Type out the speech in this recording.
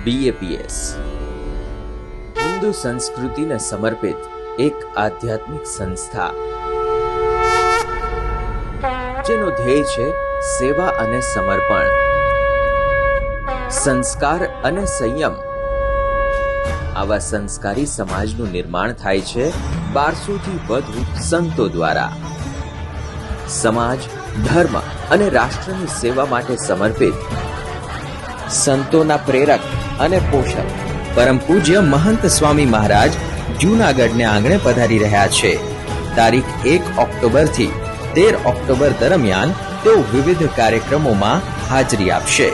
BAPS Hindu સંસ્કૃતિને સમર્પિત એક આધ્યાત્મિક સંસ્થા જેનો ધ્યેય છે સેવા અને સમર્પણ, સંસ્કાર અને સંયમ. આવા સંસ્કારી સમાજનું નિર્માણ થાય છે 1200 થી વધુ સંતો દ્વારા. સમાજ, ધર્મ અને રાષ્ટ્રની સેવા માટે સમર્પિત સંતોના પ્રેરક અને પોષક પરમ પૂજ્ય મહંત સ્વામી મહારાજ જૂનાગઢને આંગણે પધારી રહ્યા છે. તારીખ 1 ઓક્ટોબરથી 13 ઓક્ટોબર દરમિયાન તેઓ વિવિધ કાર્યક્રમોમાં હાજરી આપશે.